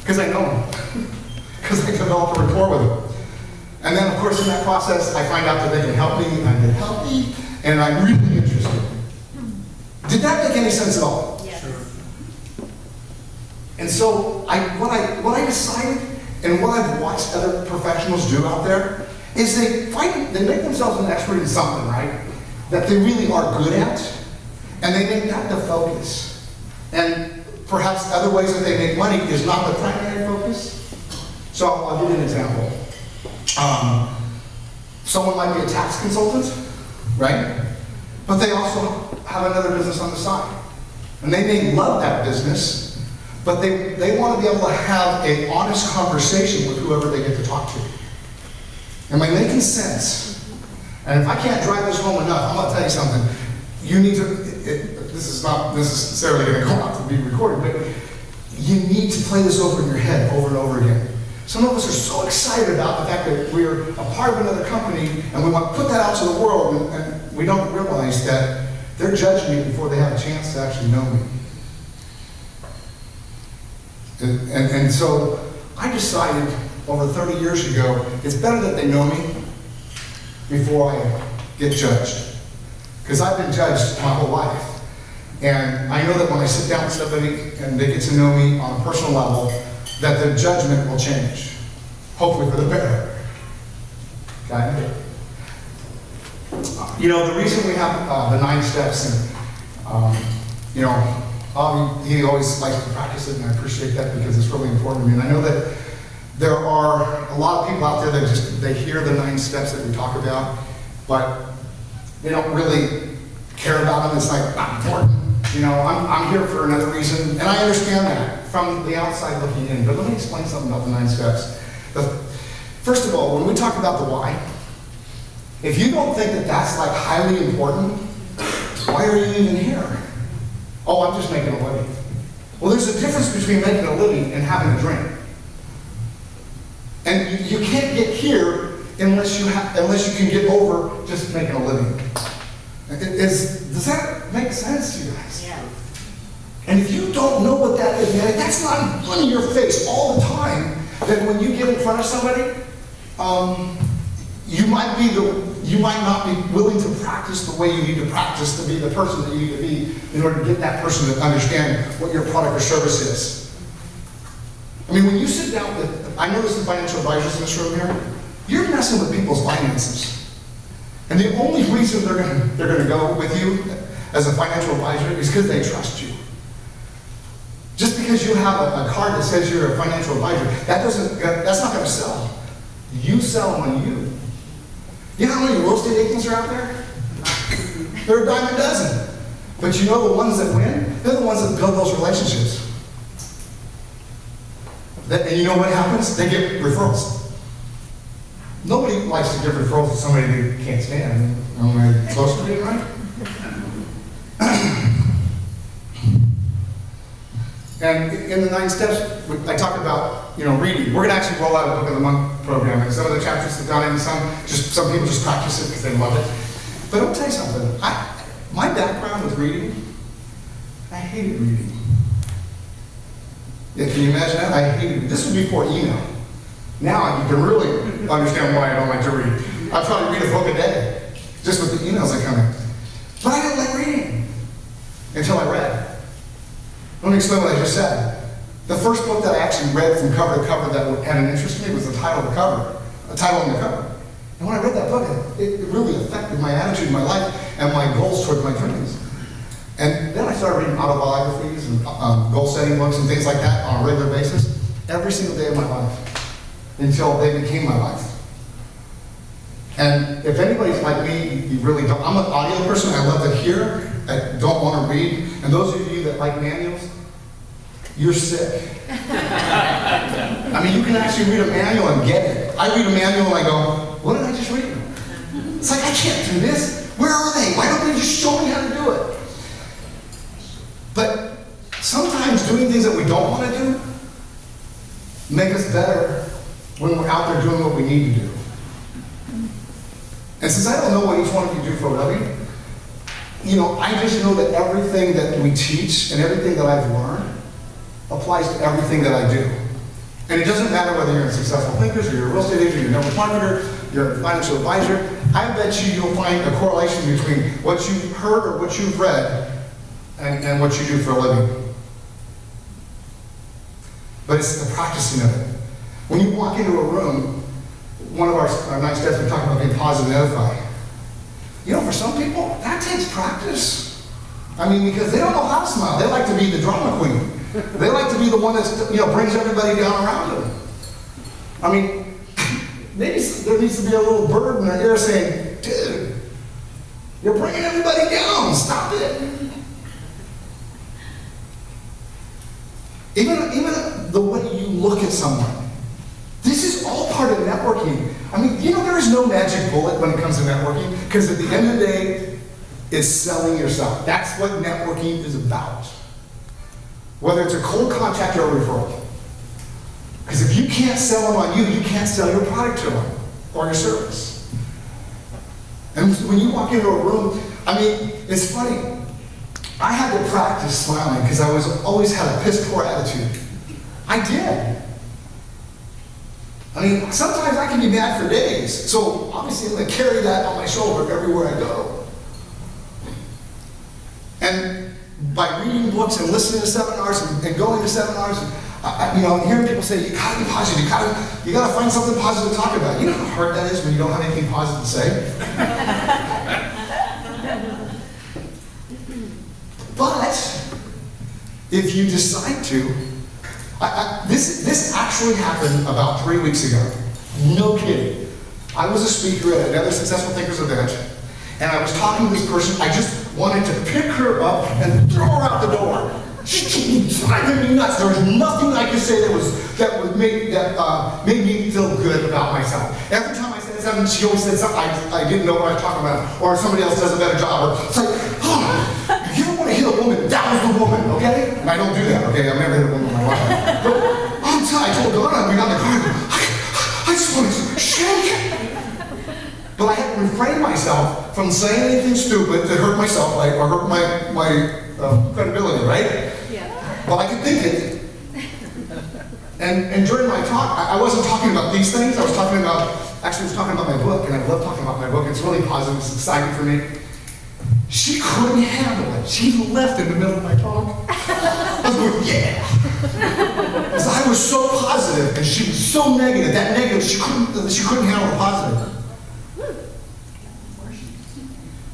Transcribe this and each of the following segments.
Because I know them. Because I develop a rapport with them. And then, of course, in that process, I find out that they can help me, and I get healthy, and I'm really interested. Did that make any sense at all? Yes. Sure. And so, what I decided, and what I've watched other professionals do out there, is they make themselves an expert in something, right? That they really are good at, and they make that the focus. And perhaps other ways that they make money is not the primary focus. So I'll give you an example. Someone might be a tax consultant, right? But they also have another business on the side. And they may love that business, but they want to be able to have an honest conversation with whoever they get to talk to. Am I making sense? And if I can't drive this home enough, I'm going to tell you something. You need to, this is not necessarily going to go out to be recorded, but you need to play this over in your head over and over again. Some of us are so excited about the fact that we're a part of another company and we want to put that out to the world, and we don't realize that they're judging me before they have a chance to actually know me. And so I decided over 30 years ago, it's better that they know me before I get judged. Because I've been judged my whole life. And I know that when I sit down with somebody and they get to know me on a personal level, that the judgment will change. Hopefully for the better. Okay? You know, the reason we have the 9 steps, and you know, he always likes to practice it, and I appreciate that because it's really important to me. And I know that there are a lot of people out there that they hear the 9 steps that we talk about, but they don't really care about them. It's like, not important. You know, I'm here for another reason, and I understand that from the outside looking in. But let me explain something about the 9 steps. First of all, when we talk about the why, if you don't think that that's like highly important, why are you even here? Oh, I'm just making a living. Well, there's a difference between making a living and having a dream. And you can't get here unless you can get over just making a living. Does that make sense to you guys? Yeah. And if you don't know what that is, man, that's not in front of your face all the time, that when you get in front of somebody, you might not be willing to practice the way you need to practice to be the person that you need to be in order to get that person to understand what your product or service is. I mean, when you sit down with, I know there's some financial advisors in this room here, you're messing with people's finances. And the only reason they're going to go with you as a financial advisor is because they trust you. Just because you have a card that says you're a financial advisor, that's not going to sell. You sell on you. You know how many real estate agents are out there? They're a dime a dozen. But you know the ones that win? They're the ones that build those relationships. And you know what happens? They get referrals. Nobody likes to give referrals to somebody they can't stand. Am I close to being right? And in the 9 steps, I talk about, reading. We're going to actually roll out a Book of the Month program, and some of the chapters have done it, and some people just practice it because they love it. But I'll tell you something. My background with reading, I hated reading. Yeah, can you imagine that? I hated it. This was before email. Now you can really understand why I don't like to read. I probably read a book a day, just with the emails that come in. But I didn't like reading until I read. Let me explain what I just said. The first book that I actually read from cover to cover that had an interest in me was the title on the cover. And when I read that book, it really affected my attitude in my life and my goals toward my dreams. And then I started reading autobiographies and goal-setting books and things like that on a regular basis every single day of my life until they became my life. And if anybody's like me, you really don't. I'm an audio person. I love to hear. I don't want to read. And those of you that like manuals, you're sick. I mean, you can actually read a manual and get it. I read a manual and I go, what did I just read? It's like, I can't do this. Where are they? Why don't they just show me how to do it? But sometimes doing things that we don't want to do make us better when we're out there doing what we need to do. And since I don't know what each one of you do for a living, I just know that everything that we teach and everything that I've learned applies to everything that I do. And it doesn't matter whether you're in Successful Thinkers, or you're a real estate agent, you're a network marketer, you're a financial advisor. I bet you'll find a correlation between what you've heard or what you've read and what you do for a living. But it's the practicing of it. When you walk into a room, one of our 9 steps, we talk about being positive and edifying. You know, for some people, that takes practice. I mean, because they don't know how to smile. They like to be the drama queen. They like to be the one that brings everybody down around them. I mean, maybe there needs to be a little bird in their ear saying, dude, you're bringing everybody down. Stop it. Even the way you look at someone. This is all part of networking. I mean, there is no magic bullet when it comes to networking, because at the end of the day, it's selling yourself. That's what networking is about. Whether it's a cold contact or a referral. Because if you can't sell them on you, you can't sell your product to them or your service. And when you walk into a room, I mean, it's funny. I had to practice smiling because I always had a piss poor attitude. I did. I mean, sometimes I can be mad for days. So obviously I'm going to carry that on my shoulder everywhere I go. And by reading books and listening to seminars and going to seminars, and hearing people say, you gotta be positive, you gotta find something positive to talk about. You know how hard that is when you don't have anything positive to say? But if you decide to, this actually happened about 3 weeks ago. No kidding. I was a speaker at another Successful Thinkers event, and I was talking to this person. I just wanted to pick her up and throw her out the door. She driving me nuts. There was nothing I could say that made me feel good about myself. Every time I said something, she always said something I didn't know what I was talking about, or somebody else does a better job. Or it's like, if you don't want to hit a woman, that was the woman, okay? And I don't do that, okay? I've never hit a woman in my life. But I told Donna, we got in the car, I just want to shake. But I had to refrain myself from saying anything stupid that hurt myself, or hurt my credibility, right? Yeah. Well, I could think it. And during my talk, I wasn't talking about these things. I was talking about my book, and I love talking about my book. It's really positive. It's exciting for me. She couldn't handle it. She left in the middle of my talk. I was going, yeah. Because I was so positive, and she was so negative. That negative, she couldn't handle the positive.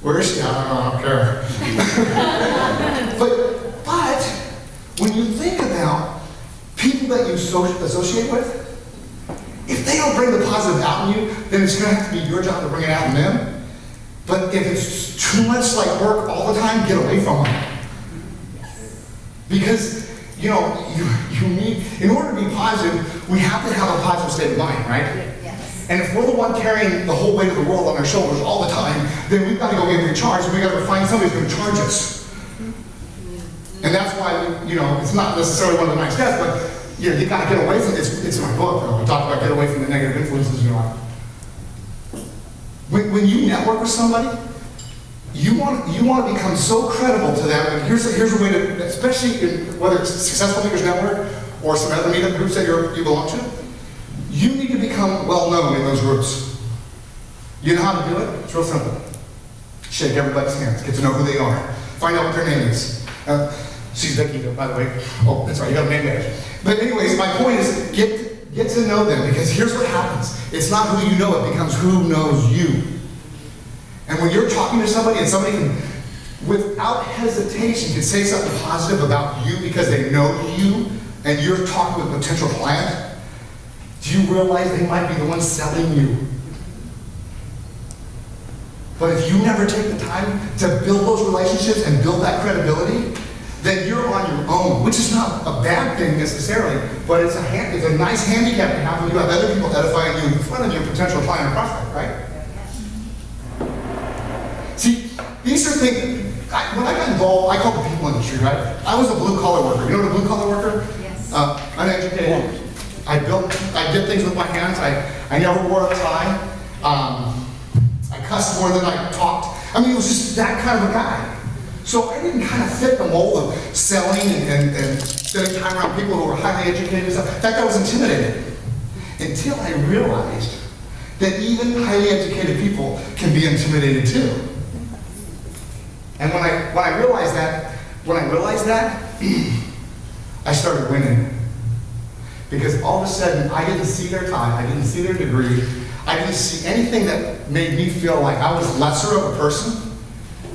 Where is she? I don't care. But when you think about people that you associate with, if they don't bring the positive out in you, then it's going to have to be your job to bring it out in them. But if it's too much like work all the time, get away from them. Because, you need, in order to be positive, we have to have a positive state of mind, right? And if we're the one carrying the whole weight of the world on our shoulders all the time, then we've got to go get recharged, and we've got to find somebody who's going to charge us. And that's why, it's not necessarily one of the 9 steps, but you got to get away from it. It's my book, though. I talk about get away from the negative influences in your life. When you network with somebody, you want to become so credible to them. And here's a way to, especially whether it's Successful Thinkers Network or some other meetup groups that you belong to, you need to become well known in those groups. You know how to do it? It's real simple. Shake everybody's hands. Get to know who they are. Find out what their name is. She's Becky, by the way. Oh, that's right. You got a name badge. But anyways, my point is get to know them, because here's what happens. It's not who you know. It becomes who knows you. And when you're talking to somebody, and somebody can, without hesitation, can say something positive about you because they know you, and you're talking with a potential client, do you realize they might be the ones selling you? But if you never take the time to build those relationships and build that credibility, then you're on your own, which is not a bad thing necessarily, but it's a nice handicap to have when you have other people edifying you in front of your potential client or prospect, right? See, these are things, when I got involved, I call the people industry, right? I was a blue-collar worker. You know what a blue-collar worker? Yes. Uneducated. I did things with my hands. I never wore a tie. I cussed more than I talked. I mean, it was just that kind of a guy. So I didn't kind of fit the mold of selling and spending time around people who were highly educated and stuff. In fact, I was intimidated until I realized that even highly educated people can be intimidated too. And when I realized that, I started winning. Because all of a sudden, I didn't see their time, I didn't see their degree, I didn't see anything that made me feel like I was lesser of a person.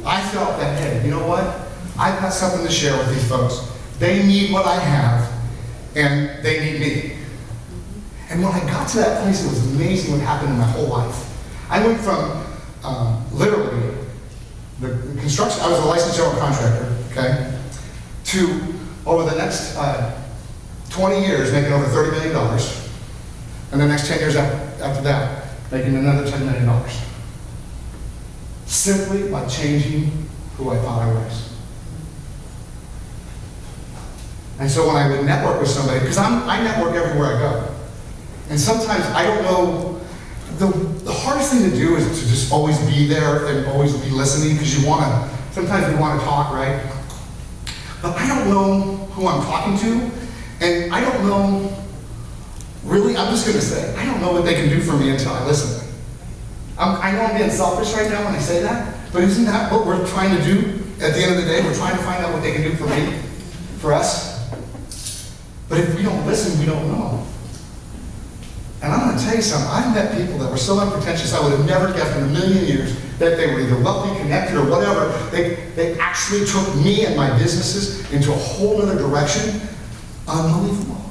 I felt that, hey, you know what? I've got something to share with these folks. They need what I have, and they need me. And when I got to that place, it was amazing what happened in my whole life. I went from literally the construction, I was a licensed general contractor, okay, to over the next 20 years making over $30 million, and the next 10 years after that making another $10 million. Simply by changing who I thought I was. And so when I would network with somebody, because I network everywhere I go, and sometimes I don't know, the hardest thing to do is to just always be there and always be listening, because sometimes we want to talk, right? But I don't know who I'm talking to, and I don't know, really, I'm just going to say, I don't know what they can do for me until I listen. I know I'm being selfish right now when I say that, but isn't that what we're trying to do at the end of the day? We're trying to find out what they can do for me, for us. But if we don't listen, we don't know. And I'm going to tell you something. I've met people that were so unpretentious, I would have never guessed in a million years that they were either wealthy, connected, or whatever. They actually took me and my businesses into a whole other direction. Unbelievable.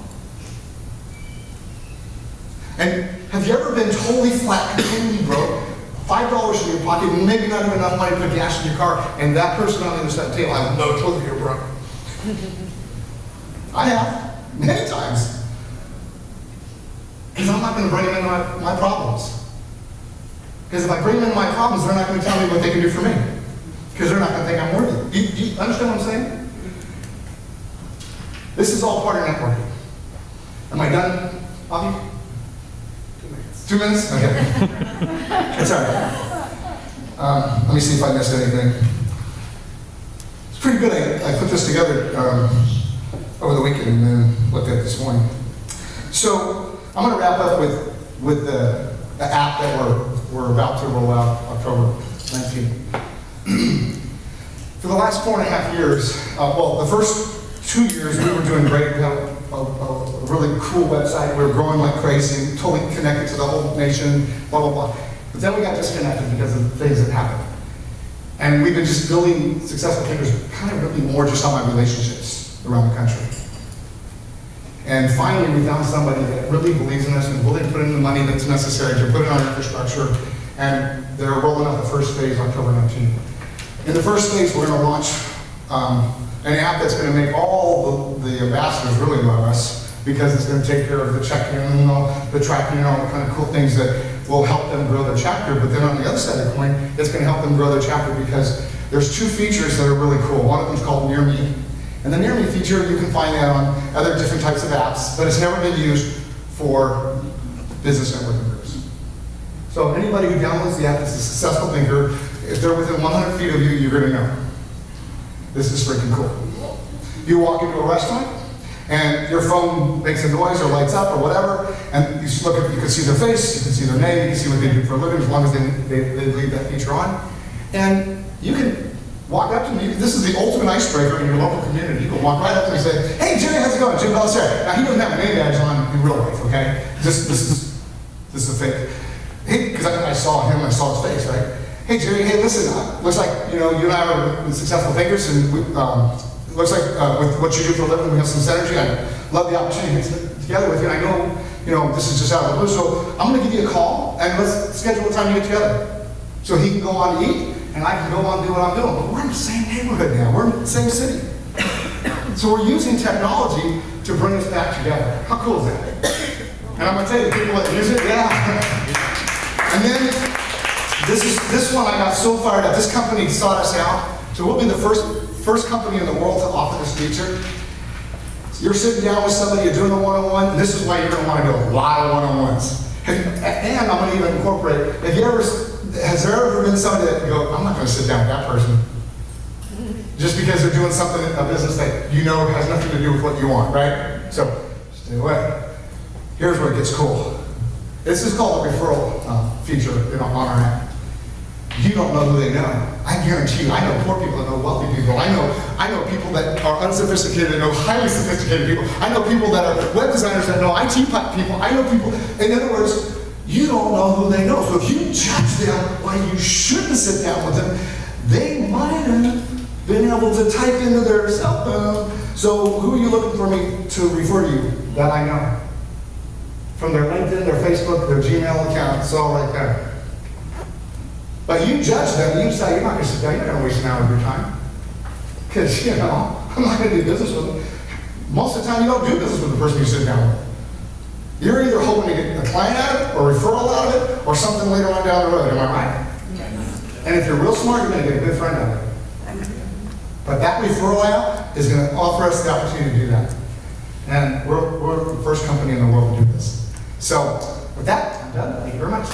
And have you ever been totally flat, completely broke, $5 in your pocket, maybe not even enough money to put gas in your car, and that person on the other side of the table, I have no clue you're broke. I have, many times. Because I'm not going to bring them into my problems. Because if I bring them into my problems, they're not going to tell me what they can do for me. Because they're not going to think I'm worthy. Do you understand what I'm saying? This is all part of networking. Am I done, Bobby? 2 minutes. 2 minutes? Okay. That's all right. Let me see if I missed anything. It's pretty good. I put this together over the weekend and then looked at it this morning. So I'm going to wrap up with the app that we're about to roll out October 19th. For the last 4.5 years, well, the first 2 years we were doing great. We had a really cool website. We were growing like crazy, and totally connected to the whole nation, blah, blah, blah. But then we got disconnected because of things that happened. And we've been just building Successful Thinkers kind of really more just on my relationships around the country. And finally, we found somebody that really believes in us and willing to put in the money that's necessary to put in our infrastructure. And they're rolling out the first phase October 19th. In the first phase, we're going to launch an app that's going to make all the ambassadors really love us, because it's going to take care of the checking and all, the tracking and all the kind of cool things that will help them grow their chapter. But then on the other side of the coin, it's going to help them grow their chapter because there's 2 features that are really cool. One of them is called Near Me. And the Near Me feature, you can find that on other different types of apps, but it's never been used for business networking groups. So anybody who downloads the app is a successful thinker. If they're within 100 feet of you, you're going to know. This is freaking cool. You walk into a restaurant, and your phone makes a noise or lights up or whatever, and you look at, you can see their face, you can see their name, you can see what they do for a living, as long as they leave that feature on. And you can walk up to me. This is the ultimate icebreaker in your local community. You can walk right up to me and say, "Hey, Jerry, how's it going? Jim Bellis here." Now, he doesn't have a name badge on in real life, okay? This is a fake. Hey, because I saw him, I saw his face, right? "Hey, Jerry, hey, listen, looks like, you and I are successful thinkers, and looks like with what you do for a living, we have some synergy. I love the opportunity to get together with you. I know, this is just out of the blue, so I'm going to give you a call, and let's schedule a time to get together." So he can go on to eat, and I can go on and do what I'm doing. But we're in the same neighborhood now. We're in the same city. So we're using technology to bring us back together. How cool is that? And I'm going to tell you, the people that use it, yeah. And then this one, I got so fired up. This company sought us out. So we'll be the first company in the world to offer this feature. You're sitting down with somebody, you're doing a one-on-one, and this is why you're going to want to do a lot of one-on-ones. And I'm going to even incorporate, has there ever been somebody that you go, "I'm not going to sit down with that person"? just because they're doing something, a business that you know has nothing to do with what you want, right? So, stay away. Here's where it gets cool. This is called a referral feature on our app. You don't know who they know. I guarantee you, I know poor people that know wealthy people. I know people that are unsophisticated that know highly sophisticated people. I know people that are web designers that know IT people. I know people, in other words, you don't know who they know. So if you judge them when you shouldn't sit down with them, they might have been able to type into their cell phone. So who are you looking for me to refer you that I know? From their LinkedIn, their Facebook, their Gmail account, it's all right there. But you judge them, you decide you're not going to sit down, you're not going to waste an hour of your time. Because, I'm not going to do business with them. Most of the time, you don't do business with the person you sit down with. You're either hoping to get a client out of it, or a referral out of it, or something later on down the road. Am I right? Yes. And if you're real smart, you're going to get a good friend out of it. But that referral out is going to offer us the opportunity to do that. And we're the first company in the world to do this. So, with that, I'm done. Thank you very much.